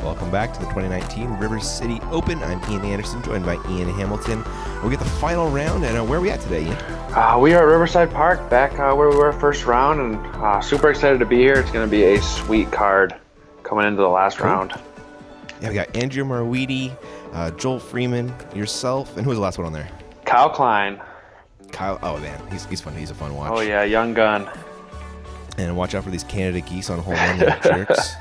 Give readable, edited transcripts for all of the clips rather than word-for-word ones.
Welcome back to the 2019 River City Open. I'm Ian Anderson, joined by Ian Hamilton. We get the final round, and where are we at today, Ian? We are at Riverside Park, back where we were first round, and super excited to be here. It's going to be a sweet card coming into the last round. Yeah, we got Andrew Marwede, Joel Freeman, yourself, and who was the last one on there? Kyle Klein. Kyle, oh man, he's fun. He's a fun watch. Oh yeah, young gun. And watch out for these Canada geese on hole one, they're jerks.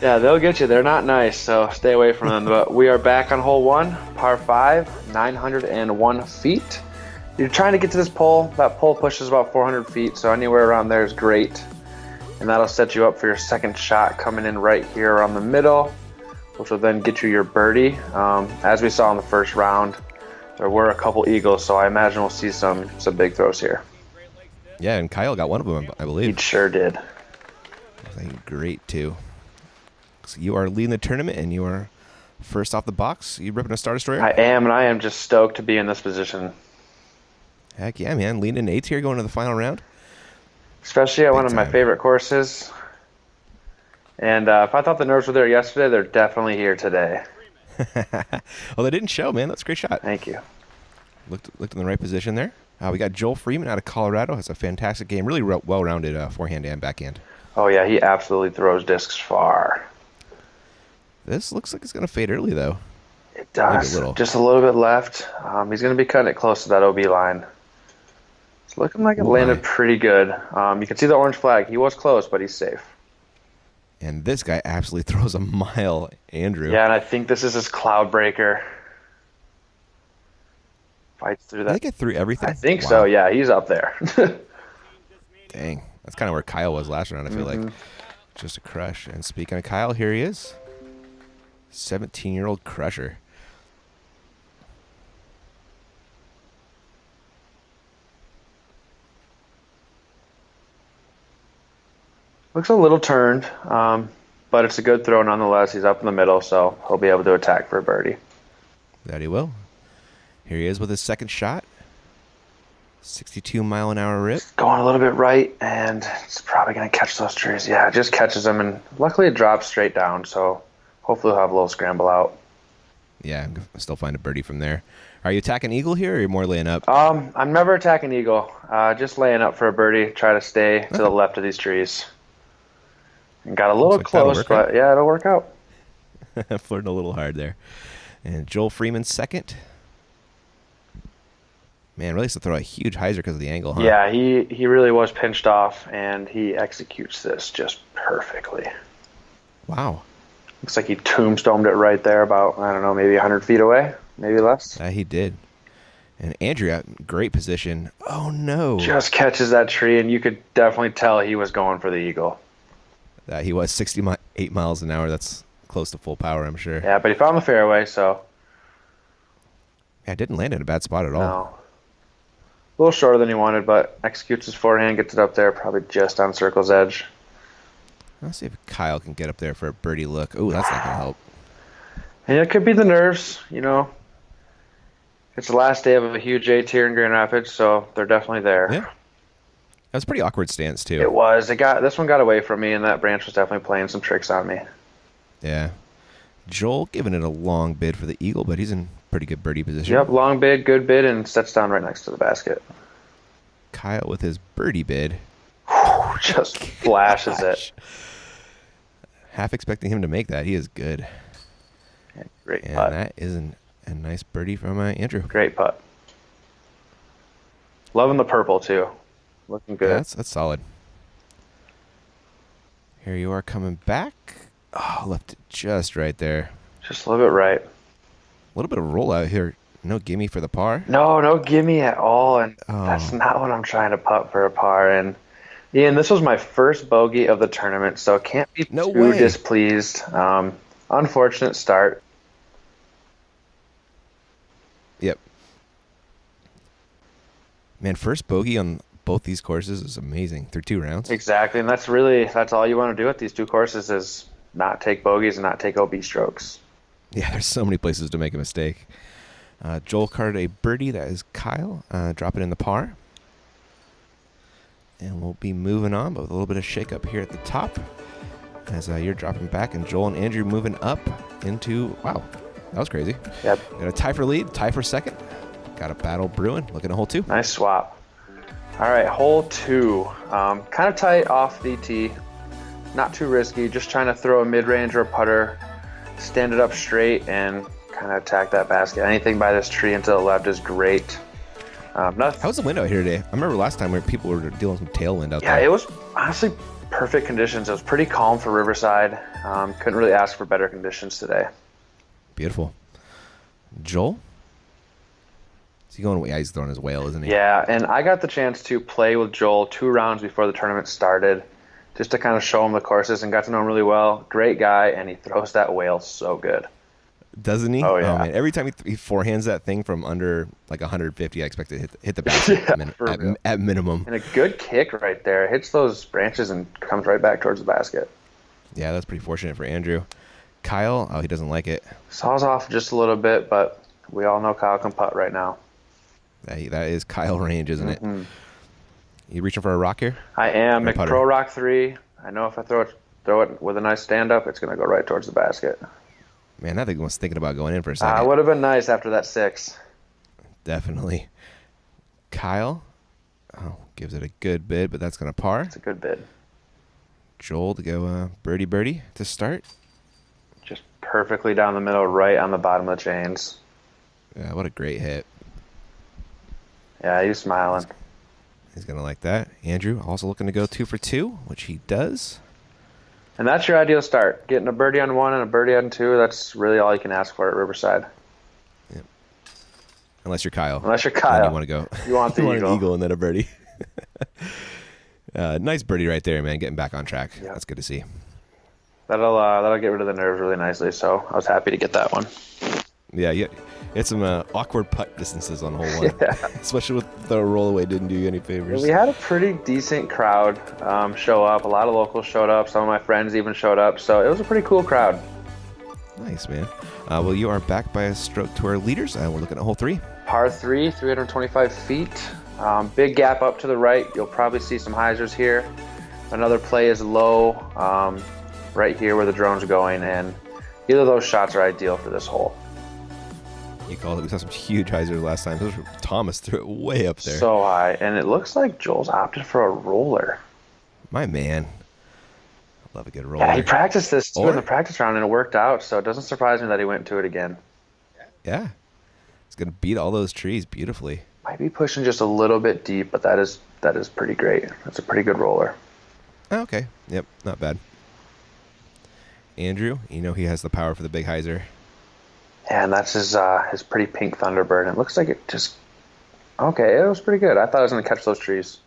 Yeah, they'll get you. They're not nice, so stay away from them. But we are back on hole one, par 5, 901 feet. You're trying to get to this pole. That pole pushes about 400 feet, so anywhere around there is great. And that'll set you up for your second shot coming in right here around the middle, which will then get you your birdie. As we saw in the first round, there were a couple eagles, so I imagine we'll see some big throws here. Yeah, and Kyle got one of them, I believe. He sure did. I think great, too. So you are leading the tournament, and you are first off the box. You ripping a Star Destroyer? I am, and I am just stoked to be in this position. Heck yeah, man. Leading in eights here going to the final round. Especially at one of my favorite courses. And if I thought the nerves were there yesterday, they're definitely here today. Well, they didn't show, man. That's a great shot. Thank you. Looked in the right position there. We got Joel Freeman out of Colorado. Has a fantastic game. Really well-rounded forehand and backhand. Oh, yeah. He absolutely throws discs far. This looks like it's going to fade early, though. It does. Just a little bit left. He's going to be cutting it close to that OB line. It's looking like it landed pretty good. You can see the orange flag. He was close, but he's safe. And this guy absolutely throws a mile, Andrew. Yeah, and I think this is his cloud breaker. Fights through that. Did they get through everything? I think so, yeah. He's up there. Dang. That's kind of where Kyle was last round, I feel like. Just a crush. And speaking of Kyle, here he is. 17-year-old crusher. Looks a little turned, but it's a good throw nonetheless. He's up in the middle, so he'll be able to attack for a birdie. That he will. Here he is with his second shot. 62-mile-an-hour rip. Going a little bit right, and it's probably going to catch those trees. Yeah, it just catches them, and luckily it drops straight down, so hopefully we'll have a little scramble out. Yeah, I'll still find a birdie from there. Are you attacking eagle here, or are you more laying up? I'm never attacking eagle. Just laying up for a birdie. Try to stay to the left of these trees. And got a little close, but yeah, it'll work out. Flirting a little hard there. And Joel Freeman second. Man, really has to throw a huge hyzer because of the angle, huh? Yeah, he really was pinched off, and he executes this just perfectly. Wow. Looks like he tombstoned it right there about, I don't know, maybe 100 feet away, maybe less. He did. And Andrew got great position. Oh, no. Just catches that tree, and you could definitely tell he was going for the eagle. He was 68 miles an hour. That's close to full power, I'm sure. Yeah, but he found the fairway, so. Yeah, didn't land in a bad spot at all. No. A little shorter than he wanted, but executes his forehand, gets it up there, probably just on circle's edge. Let's see if Kyle can get up there for a birdie look. Oh, that's not going to help. And it could be the nerves, you know. It's the last day of a huge A tier in Grand Rapids, so they're definitely there. Yeah. That was a pretty awkward stance, too. It was. This one got away from me, and that branch was definitely playing some tricks on me. Yeah. Joel giving it a long bid for the eagle, but he's in pretty good birdie position. Yep, long bid, good bid, and sets down right next to the basket. Kyle with his birdie bid. Just flashes it. Half expecting him to make that. He is good. Yeah, great and putt. That is a nice birdie from Andrew. Great putt. Loving the purple, too. Looking good. Yeah, that's solid. Here you are coming back. Oh, left it just right there. Just a little bit right. A little bit of rollout here. No gimme for the par. No gimme at all. And that's not what I'm trying to putt for a par. And Ian, this was my first bogey of the tournament, so can't be too displeased. Unfortunate start. Yep. Man, first bogey on both these courses is amazing through 2 rounds. Exactly, and that's all you want to do at these 2 courses is not take bogeys and not take OB strokes. Yeah, there's so many places to make a mistake. Joel carded a birdie. That is Kyle. Drop it in the par. And we'll be moving on, but with a little bit of shake-up here at the top. as you're dropping back, and Joel and Andrew moving up into, wow, that was crazy. Yep. Got a tie for lead, tie for second. Got a battle brewing, looking at hole 2. Nice swap. All right, hole 2. Kind of tight off the tee. Not too risky, just trying to throw a mid-range or a putter, stand it up straight, and kind of attack that basket. Anything by this tree and to the left is great. How was the wind out here today? I remember last time where people were dealing with some tailwind out there. Yeah, it was honestly perfect conditions. It was pretty calm for Riverside. Couldn't really ask for better conditions today. Beautiful. Joel? Is he going? Yeah, he's throwing his whale, isn't he? Yeah, and I got the chance to play with Joel 2 rounds before the tournament started, just to kind of show him the courses and got to know him really well. Great guy, and he throws that whale so good. Doesn't he? Oh, yeah. Man. Every time he forehands that thing from under like 150, I expect it to hit the basket at minimum. And a good kick right there. It hits those branches and comes right back towards the basket. Yeah, that's pretty fortunate for Andrew. Kyle, he doesn't like it. Saws off just a little bit, but we all know Kyle can putt right now. That is Kyle range, isn't it? You reaching for a rock here? I am. Or putter? McPro Rock 3. I know if I throw it with a nice stand-up, it's going to go right towards the basket. Man, that thing was thinking about going in for a second. It would have been nice after that 6. Definitely. Kyle, gives it a good bid, but that's going to par. It's a good bid. Joel to go birdie to start. Just perfectly down the middle, right on the bottom of the chains. Yeah, what a great hit. Yeah, he's smiling. He's going to like that. Andrew also looking to go 2 for 2, which he does. And that's your ideal start. Getting a birdie on 1 and a birdie on 2, that's really all you can ask for at Riverside. Yep. Unless you're Kyle. Unless you're Kyle. Then you want to go. You want the you eagle. Want an eagle and then a birdie. Nice birdie right there, man. Getting back on track. Yep. That's good to see. That'll get rid of the nerves really nicely, so I was happy to get that one. Yeah. It's some awkward putt distances on hole 1. Yeah. Especially with the rollaway didn't do you any favors. We had a pretty decent crowd show up. A lot of locals showed up. Some of my friends even showed up. So it was a pretty cool crowd. Nice, man. Well, you are back by a stroke to our leaders. We're looking at hole 3. Par 3, 325 feet. Big gap up to the right. You'll probably see some hyzers here. Another play is low right here where the drone's going. And either of those shots are ideal for this hole. You called it. We saw some huge hyzers last time. Thomas threw it way up there. So high. And it looks like Joel's opted for a roller. My man. I love a good roller. Yeah, he practiced this too in the practice round and it worked out. So it doesn't surprise me that he went to it again. Yeah. He's going to beat all those trees beautifully. Might be pushing just a little bit deep, but that is pretty great. That's a pretty good roller. Oh, okay. Yep. Not bad. Andrew, he has the power for the big hyzer. Yeah, and that's his pretty pink Thunderbird. And it looks like it just... Okay, it was pretty good. I thought I was going to catch those trees.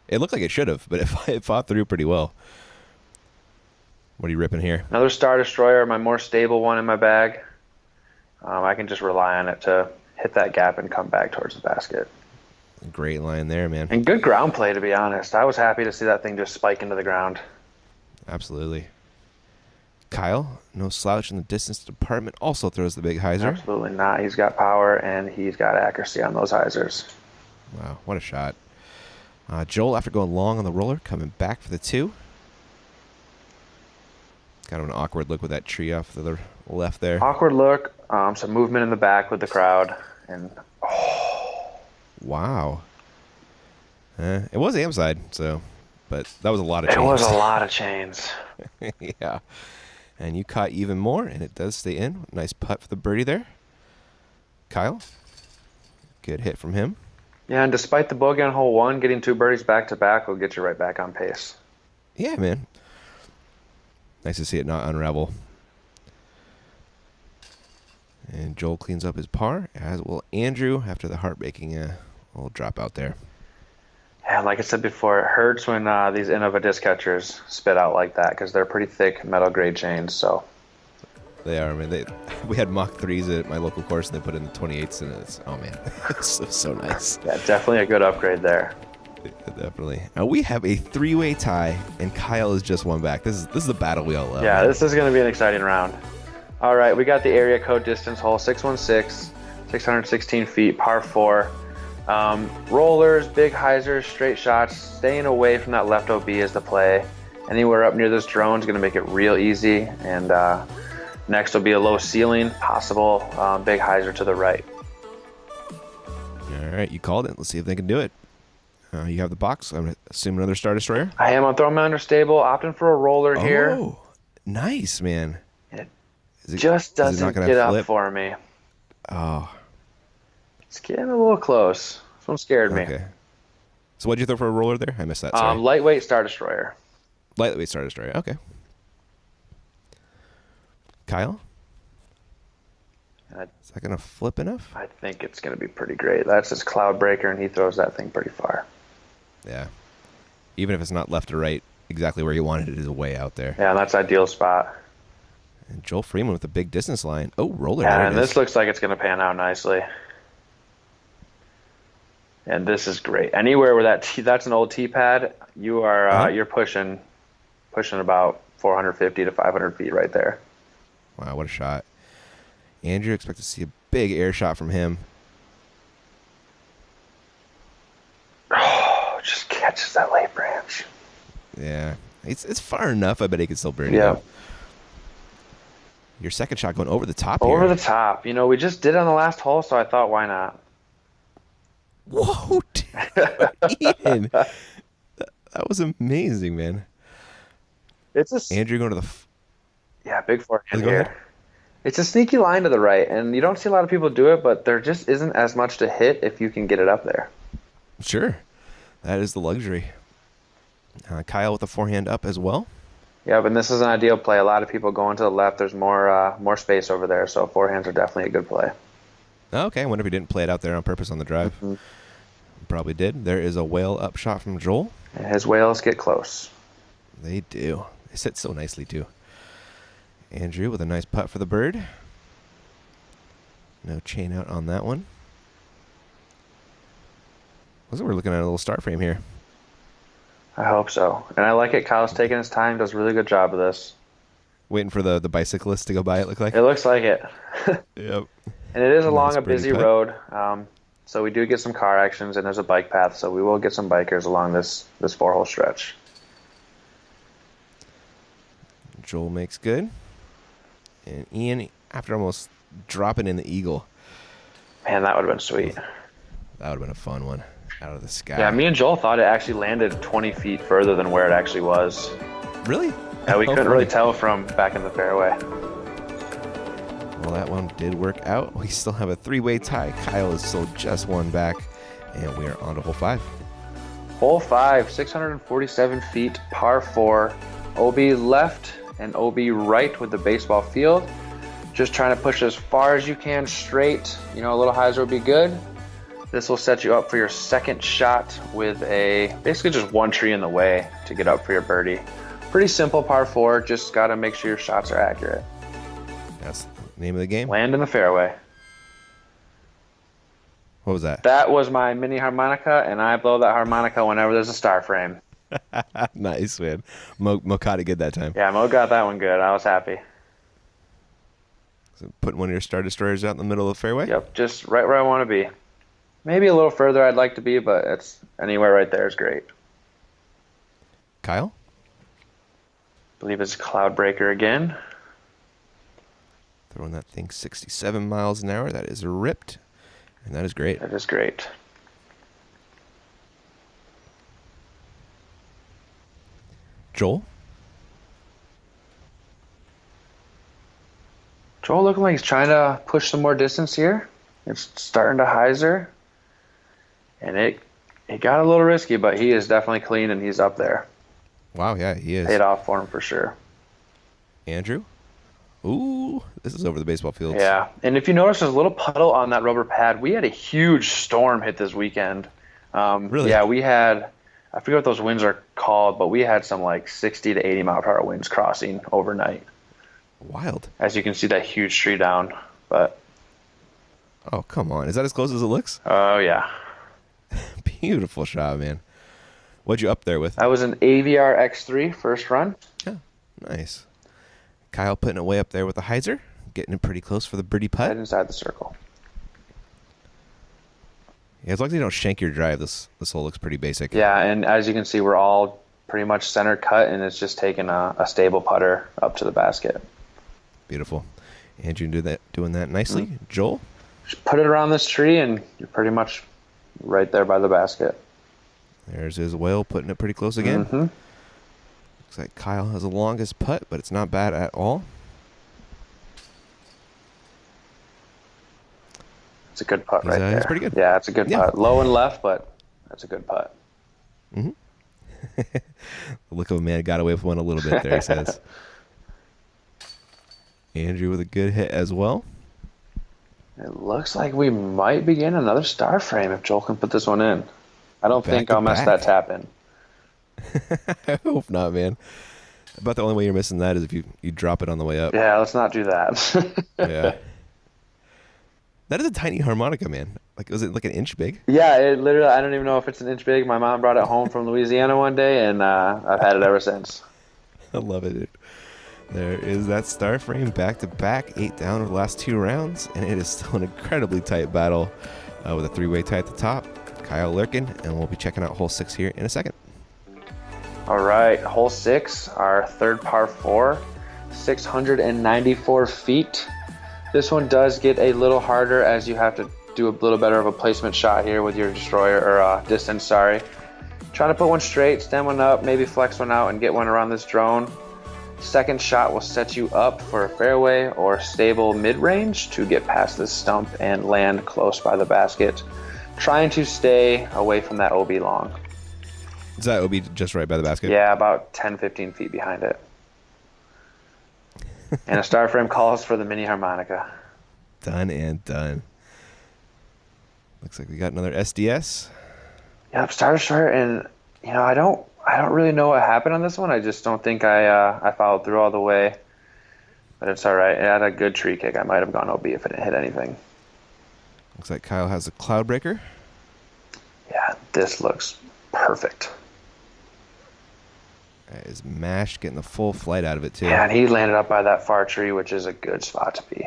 It looked like it should have, but it fought through pretty well. What are you ripping here? Another Star Destroyer, my more stable one in my bag. I can just rely on it to hit that gap and come back towards the basket. Great line there, man. And good ground play, to be honest. I was happy to see that thing just spike into the ground. Absolutely. Kyle, no slouch in the distance department, also throws the big hyzer. Absolutely not. He's got power and he's got accuracy on those hyzers. Wow, what a shot. Joel, after going long on the roller, coming back for the 2. Kind of an awkward look with that tree off to the left there. Awkward look, some movement in the back with the crowd, and wow. It was AM side, but that was a lot of chains. It was a lot of chains. Yeah. And you caught even more, and it does stay in. Nice putt for the birdie there. Kyle, good hit from him. Yeah, and despite the bogey on hole 1, getting 2 birdies back-to-back will get you right back on pace. Yeah, man. Nice to see it not unravel. And Joel cleans up his par, as will Andrew after the heartbreaking little drop out there. Yeah, like I said before, it hurts when these Innova disc catchers spit out like that because they're pretty thick metal grade chains. So they are, man. We had Mach 3s at my local course, and they put in the 28s, and it's it's so nice. Yeah, definitely a good upgrade there. Yeah, definitely. Now we have a 3-way tie, and Kyle is just one back. This is the battle we all love. Yeah, man. this is going to be an exciting round. All right, we got the area code distance hole 616, 616 feet, par 4. Rollers, big hyzers, straight shots, staying away from that left OB is the play. Anywhere up near this drone is going to make it real easy. And next will be a low ceiling, possible big hyzer to the right. All right, you called it. Let's see if they can do it. You have the box. I'm assuming another Star Destroyer. I am. I'm throwing my understable, opting for a roller here. Oh, nice, man. It just doesn't get up for me. Oh. It's getting a little close. This one scared me. Okay. So what'd you throw for a roller there? I missed that. Sorry. Lightweight Star Destroyer. Lightweight Star Destroyer. Okay. Kyle? Is that going to flip enough? I think it's going to be pretty great. That's his cloud breaker, and he throws that thing pretty far. Yeah. Even if it's not left or right, exactly where you wanted it is way out there. Yeah, and that's ideal spot. And Joel Freeman with a big distance line. Oh, roller. Yeah, and this looks like it's going to pan out nicely. And this is great. Anywhere where that's an old tee pad, you are you're pushing about 450 to 500 feet right there. Wow, what a shot. Andrew, expect to see a big air shot from him. Oh, just catches that late branch. Yeah. It's far enough. I bet he can still birdie. Yeah. Your second shot going over the top Over here. the top. You know, we just did it on the last hole, so I thought, why not? Whoa, Ian. That was amazing, man. Andrew going to the... Yeah, big forehand Go here. ahead. It's a sneaky line to the right, and you don't see a lot of people do it, but there just isn't as much to hit if you can get it up there. Sure. That is the luxury. Kyle with the forehand up as well. Yep, and this is an ideal play. A lot of people going to the left. There's more space over there, so forehands are definitely a good play. Okay, I wonder if he didn't play it out there on purpose on the drive. Mm-hmm. Probably did. There is a whale up shot from Joel. And his whales get close. They do. They sit so nicely, too. Andrew with a nice putt for the bird. No chain out on that one. Looks like we're looking at a little start frame here. I hope so. And I like it. Kyle's taking his time, does a really good job of this. Waiting for the bicyclist to go by, it looked like? It looks like it. Yep. And it is along Nice a busy birdie putt. road, so we do get some car actions, and there's a bike path, so we will get some bikers along this 4-hole stretch. Joel makes good. And Ian, after almost dropping in the eagle. Man, that would have been sweet. That would have been a fun one. Out of the sky. Yeah, me and Joel thought it actually landed 20 feet further than where it actually was. Really? Yeah, we couldn't really tell from back in the fairway. Well, that one did work out. We still have a 3-way tie. Kyle is still just one back, and we are on to hole 5. Hole 5, 647 feet, par 4, OB left and OB right with the baseball field. Just trying to push as far as you can straight. You know, a little hyzer would be good. This will set you up for your second shot with basically just one tree in the way to get up for your birdie. Pretty simple par 4, just got to make sure your shots are accurate. That's the name of the game. Land in the fairway. What was that? That was my mini harmonica, and I blow that harmonica whenever there's a star frame. Nice, man. Mo caught it good that time. Yeah, Mo got that one good. I was happy. So putting one of your Star Destroyers out in the middle of the fairway? Yep, just right where I want to be. Maybe a little further I'd like to be, but it's anywhere right there is great. Kyle? I believe it's Cloud Breaker again. Throwing that thing 67 miles an hour. That is ripped, and that is great. That is great. Joel? Joel looking like he's trying to push some more distance here. It's starting to hyzer. And it got a little risky, but he is definitely clean, and he's up there. Wow, yeah, he is. Paid off for him for sure. Andrew? Ooh, this is over the baseball field. Yeah, and if you notice, there's a little puddle on that rubber pad. We had a huge storm hit this weekend. Really? Yeah, we had, I forget what those winds are called, but we had some like 60 to 80 mile per hour winds crossing overnight. Wild. As you can see, that huge tree down. But Oh, come on. Is that as close as it looks? oh yeah, Beautiful shot, man. What'd you up there with? that was an AVR X3 first run. Yeah, nice. Kyle putting it way up there with the hyzer, getting it pretty close for the birdie putt. Right inside the circle. Yeah, as long as you don't shank your drive, this hole looks pretty basic. Yeah, and as you can see, we're all pretty much center cut, and it's just taking a stable putter up to the basket. Beautiful. Andrew doing that nicely. Joel? Just put it around this tree, and you're pretty much right there by the basket. There's his whale, putting it pretty close again. Looks like Kyle has the longest putt, but it's not bad at all. It's a good putt right there. He's pretty good. Yeah, it's a good putt. Low and left, but that's a good putt. The look of a man got away with one a little bit there, he says. Andrew with a good hit as well. It looks like we might be getting another star frame if Joel can put this one in. I don't think I'll mess that tap in. I hope not, man. About the only way you're missing that is if you drop it on the way up. Yeah, let's not do that. Yeah. That is a tiny harmonica, man. Like, was it like an inch big? Yeah, it literally, I don't even know if it's an inch big. My mom brought it home from Louisiana one day, and I've had it ever since. I love it, dude. There is that star frame back-to-back, 8 down over the last 2 rounds, and it is still an incredibly tight battle with a 3-way tie at the top. Kyle lurking, and we'll be checking out hole 6 here in a second. All right, hole 6, our third par 4, 694 feet. This one does get a little harder as you have to do a little better of a placement shot here with your destroyer, or distance, sorry. Trying to put one straight, stem one up, maybe flex one out and get one around this drone. Second shot will set you up for a fairway or stable mid-range to get past this stump and land close by the basket. Trying to stay away from that OB long. Is that OB just right by the basket? Yeah, about 10, 15 feet behind it. And a star frame calls for the mini harmonica. Done and done. Looks like we got another SDS. Yep, started short, and I don't really know what happened on this one. I just don't think I followed through all the way. But it's all right. It had a good tree kick. I might have gone OB if it didn't hit anything. Looks like Kyle has a cloud breaker. Yeah, this looks perfect. That is mashed, getting the full flight out of it, too. Yeah, and he landed up by that far tree, which is a good spot to be.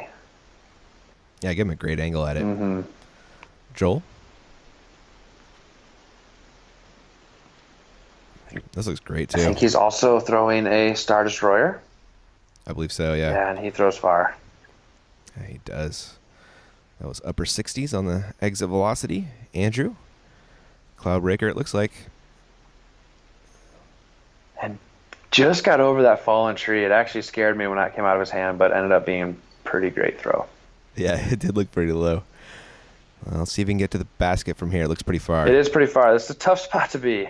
Yeah, give him a great angle at it. Joel? This looks great, too. I think he's also throwing a Star Destroyer. I believe so, yeah. Yeah, and he throws far. Yeah, he does. That was upper 60s on the exit velocity. Andrew? Cloud breaker, it looks like. And just got over that fallen tree. It actually scared me when that came out of his hand, but ended up being a pretty great throw. Yeah, it did look pretty low. Well, let's see if we can get to the basket from here. It looks pretty far. It is pretty far. This is a tough spot to be.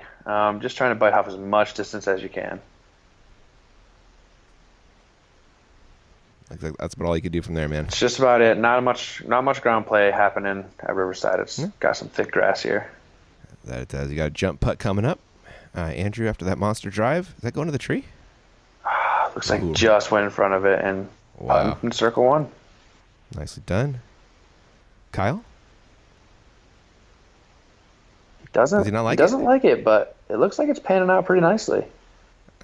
Just trying to bite off as much distance as you can. Looks like that's about all you could do from there, man. It's just about it. Not much ground play happening at Riverside. It's got some thick grass here. That it does. You got a jump putt coming up. Andrew, after that monster drive, is that going to the tree? Looks like just went in front of it and in circle one. Nicely done. Kyle? Does he not like it? He doesn't like it, but it looks like it's panning out pretty nicely.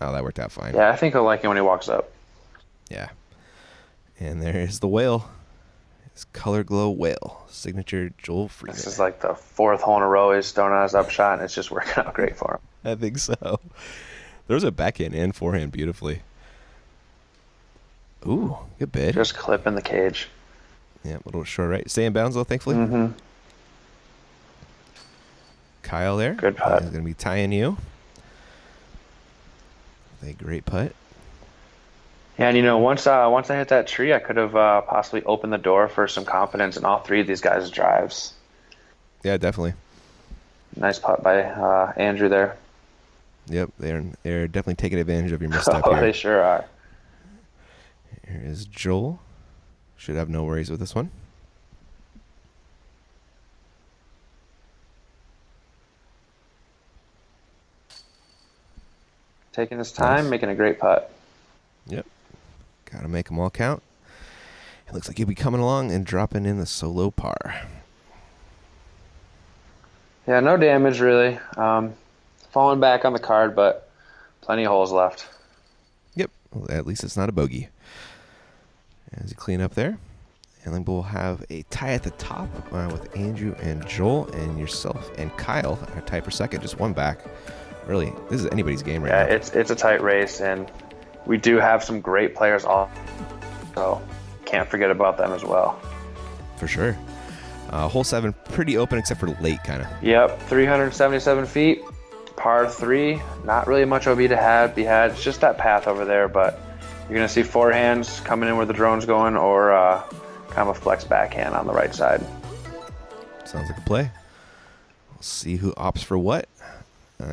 Oh, that worked out fine. Yeah, I think he'll like it when he walks up. Yeah. And there is the whale. His Color Glow whale. Signature Joel Freeman. This is like the 4th hole in a row he's throwing out his upshot, and it's just working out great for him. I think so. There was a backhand and forehand beautifully. Ooh, good bid. Just clipping the cage. Yeah, a little short right. Stay in bounds, though, thankfully. Kyle there. Good putt. He's going to be tying you. A great putt. Yeah, and once I hit that tree, I could have possibly opened the door for some confidence in all 3 of these guys' drives. Yeah, definitely. Nice putt by Andrew there. Yep, they're definitely taking advantage of your misstep here. here. They sure are. Here is Joel. Should have no worries with this one. Taking his time, making a great putt. Yep. Got to make them all count. It looks like he'll be coming along and dropping in the solo par. Yeah, no damage really. Falling back on the card, but plenty of holes left. Yep. Well, at least it's not a bogey. As you clean up there. And then we'll have a tie at the top with Andrew and Joel, and yourself and Kyle are tied for second, just one back Really, this is anybody's game right Yeah, now. it's a tight race, and we do have some great players all, so can't forget about them as well. For sure. Hole 7, pretty open except for late, kind of. Yep, 377 feet, par 3. Not really much OB to be had. It's just that path over there, but you're going to see forehands coming in where the drone's going, or kind of a flex backhand on the right side. Sounds like a play. We'll see who opts for what.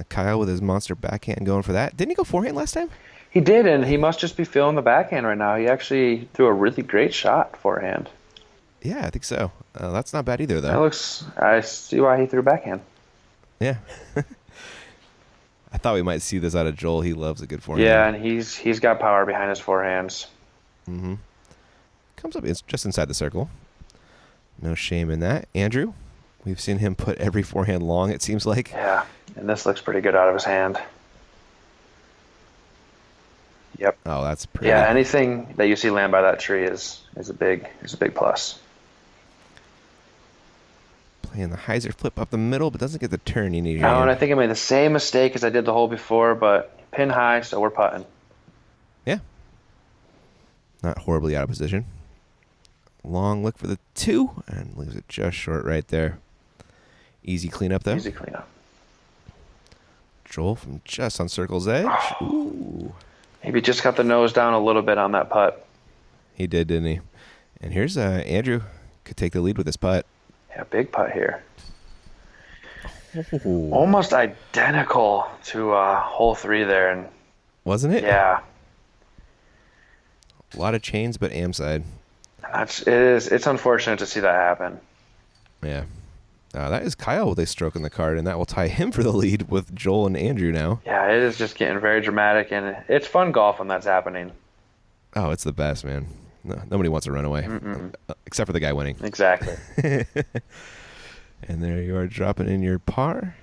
Kyle with his monster backhand going for that. Didn't he go forehand last time? He did, and he must just be feeling the backhand right now. He actually threw a really great shot forehand. Yeah, I think so. That's not bad either, though. That looks. I see why he threw backhand. Yeah. I thought we might see this out of Joel. He loves a good forehand. Yeah, and he's got power behind his forehands. Mm-hmm. Comes up just inside the circle. No shame in that. Andrew, we've seen him put every forehand long, it seems like. Yeah, and this looks pretty good out of his hand. Yep. Oh, that's pretty. Yeah, anything that you see land by that tree is a big plus. Playing the hyzer flip up the middle, but doesn't get the turn you need. Oh, and I think I made the same mistake as I did the hole before, but pin high, so we're putting. Yeah. Not horribly out of position. Long look for the 2, and leaves it just short right there. Easy cleanup, though. Easy cleanup. Joel from just on circle's edge. Oh. Ooh. Maybe just got the nose down a little bit on that putt. He did, didn't he? And here's Andrew. Could take the lead with this putt. Yeah, big putt here. Ooh. Almost identical to hole 3 there, and Wasn't it? yeah, A lot of chains, but am side. it's unfortunate to see that happen. Yeah. That is Kyle with a stroke in the card, and that will tie him for the lead with Joel and Andrew now. Yeah, it is just getting very dramatic, and it's fun golf when that's happening. Oh, it's the best, man. No, nobody wants to run away, except for the guy winning. Exactly. And there you are dropping in your par,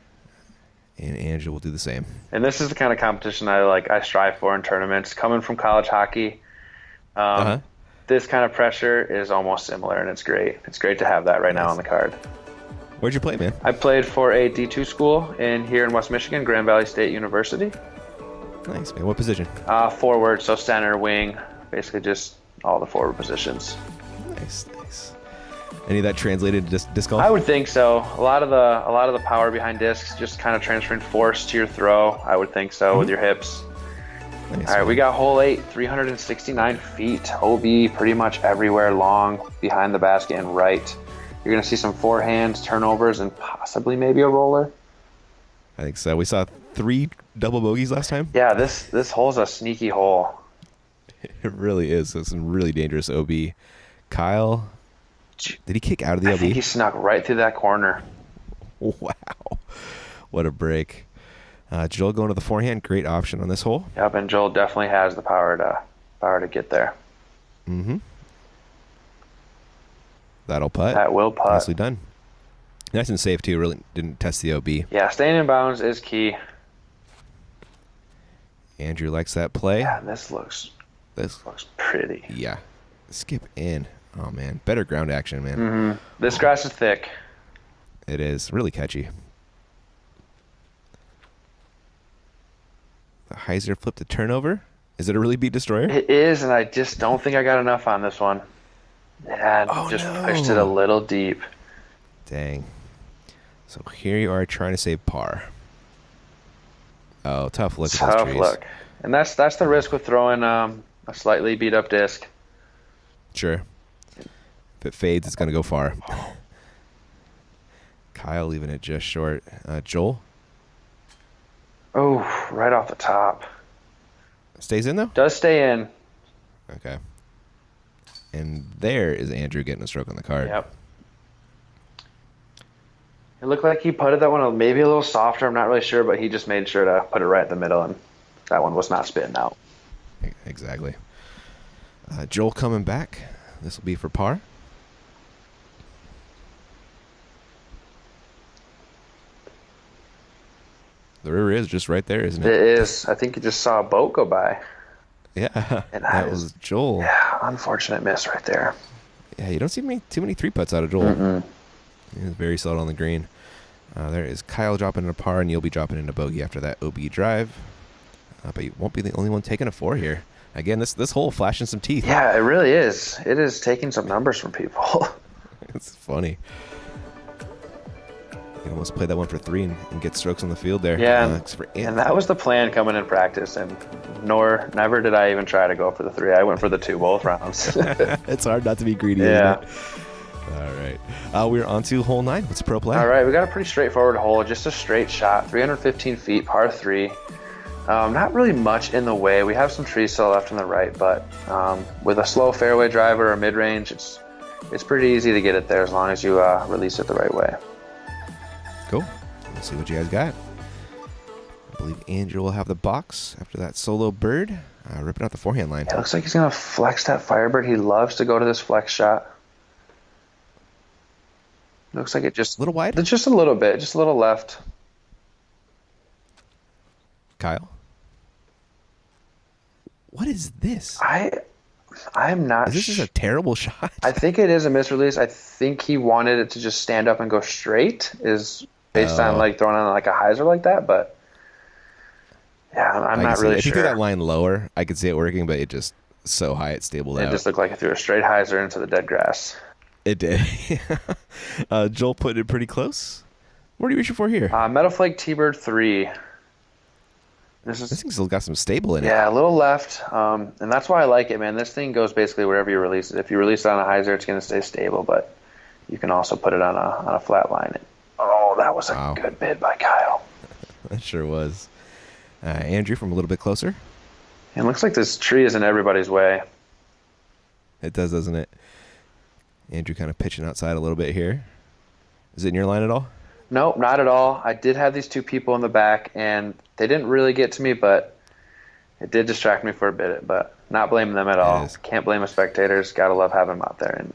and Andrew will do the same. And this is the kind of competition I strive for in tournaments. Coming from college hockey, this kind of pressure is almost similar, and it's great. It's great to have that right now on the card. Where'd you play, man? I played for a D2 school here in West Michigan, Grand Valley State University. Nice, man. What position? Forward, so center, wing, basically just all the forward positions. Nice. Any of that translated to disc golf? I would think so. A lot of the power behind discs, just kind of transferring force to your throw. I would think so with your hips. Nice, All right, we got hole 8, 369 feet, OB pretty much everywhere, long, behind the basket and right. You're going to see some forehands, turnovers, and possibly maybe a roller. I think so. We saw 3 double bogeys last time. Yeah, this hole's a sneaky hole. It really is. It's some really dangerous OB. Kyle, did he kick out of the OB? I think he snuck right through that corner. Wow. What a break. Joel going to the forehand. Great option on this hole. Yep, and Joel definitely has the power to get there. Mm-hmm. That'll putt. That will putt. Nicely done. Nice and safe, too. Really didn't test the OB. Yeah, staying in bounds is key. Andrew likes that play. Yeah, this looks pretty. Yeah. Skip in. Oh, man. Better ground action, man. Mm-hmm. This grass is thick. It is. Really catchy. The hyzer flip to turnover. Is it a really beat destroyer? It is, and I just don't think I got enough on this one. Yeah, pushed it a little deep. Dang. So here you are trying to save par. Oh, tough look at those trees. Tough look. And that's the risk with throwing a slightly beat up disc. Sure. If it fades, it's going to go far. Kyle leaving it just short. Joel? Oh, right off the top. Stays in, though? Does stay in. Okay. And there is Andrew getting a stroke on the card. Yep. It looked like he putted that one maybe a little softer. I'm not really sure, but he just made sure to put it right in the middle, and that one was not spitting out. Exactly. Joel coming back. This will be for par. The river is just right there, isn't it? It is. I think you just saw a boat go by. Yeah, And that was Joel. Yeah, unfortunate miss right there. Yeah, you don't see too many 3-putts out of Joel. Mm-mm. He was very solid on the green. There is Kyle dropping in a par, and you'll be dropping in a bogey after that OB drive. But you won't be the only one taking a 4 here. Again, this hole flashing some teeth. Yeah, it really is. It is taking some numbers from people. It's funny. You can almost play that one for 3 and get strokes on the field there. Yeah, and that was the plan coming in practice, and never did I even try to go for the 3. I went for the 2 both rounds. It's hard not to be greedy, yeah. isn't it? All right. We're on to hole 9. What's pro play? All right, we got a pretty straightforward hole, just a straight shot, 315 feet, par 3. Not really much in the way. We have some trees still left on the right, but with a slow fairway driver or mid-range, it's pretty easy to get it there as long as you release it the right way. Cool. Let's see what you guys got. I believe Andrew will have the box after that solo bird, ripping out the forehand line. It looks like he's going to flex that Firebird. He loves to go to this flex shot. Looks like it just... A little wide? Just a little bit. Just a little left. Kyle? What is this? I'm not... Is this just a terrible shot? I think it is a misrelease. I think he wanted it to just stand up and go straight, is based on like throwing on like a hyzer like that, but yeah, I'm not really sure. If you threw that line lower, I could see it working, but it just so high it stabled out. It just looked like it threw a straight hyzer into the dead grass. It did. Joel put it pretty close. What are you reaching for here? Meadow Flake T-Bird 3. This thing's still got some stable in it. Yeah, a little left, and that's why I like it, man. This thing goes basically wherever you release it. If you release it on a hyzer, it's going to stay stable, but you can also put it on a flat line. Oh, that was a good bid by Kyle. That sure was. Andrew from a little bit closer. It looks like this tree is in everybody's way. It does, doesn't it? Andrew kind of pitching outside a little bit here. Is it in your line at all? Nope, not at all. I did have these 2 people in the back, and they didn't really get to me, but it did distract me for a bit. But not blaming them at all. Can't blame the spectators. Gotta love having them out there. And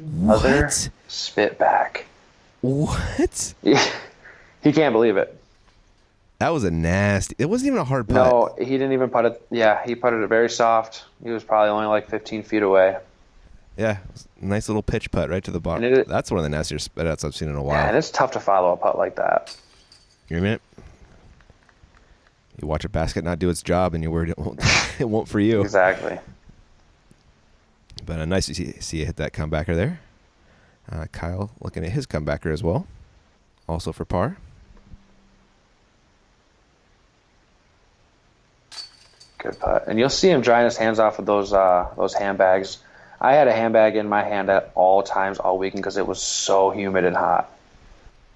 another spit back. What? He can't believe it. That was a nasty. It wasn't even a hard putt. No, he didn't even putt it. Yeah, he putted it very soft. He was probably only like 15 feet away. Yeah, nice little pitch putt right to the bottom. That's one of the nastier spit outs I've seen in a while. Yeah, and it's tough to follow a putt like that. Give me a minute. You watch a basket not do its job, and you're worried it won't for you. Exactly. But nice to see you hit that comebacker there. Kyle looking at his comebacker as well, also for par. Good putt. And you'll see him drying his hands off with those handbags. I had a handbag in my hand at all times all weekend because it was so humid and hot.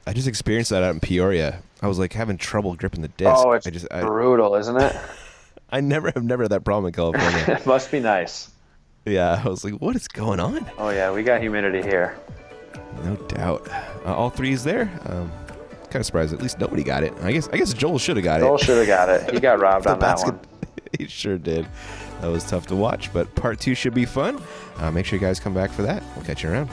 I just experienced that out in Peoria. I was like having trouble gripping the disc. Oh, it's brutal, isn't it? I have never had that problem in California. It must be nice. Yeah, I was like, what is going on? Oh yeah, we got humidity here. No doubt. All 3's there. Kind of surprised at least nobody got it. I guess Joel should have got it. Joel should have got it. He got robbed on that one. He sure did. That was tough to watch, but part 2 should be fun. Make sure you guys come back for that. We'll catch you around.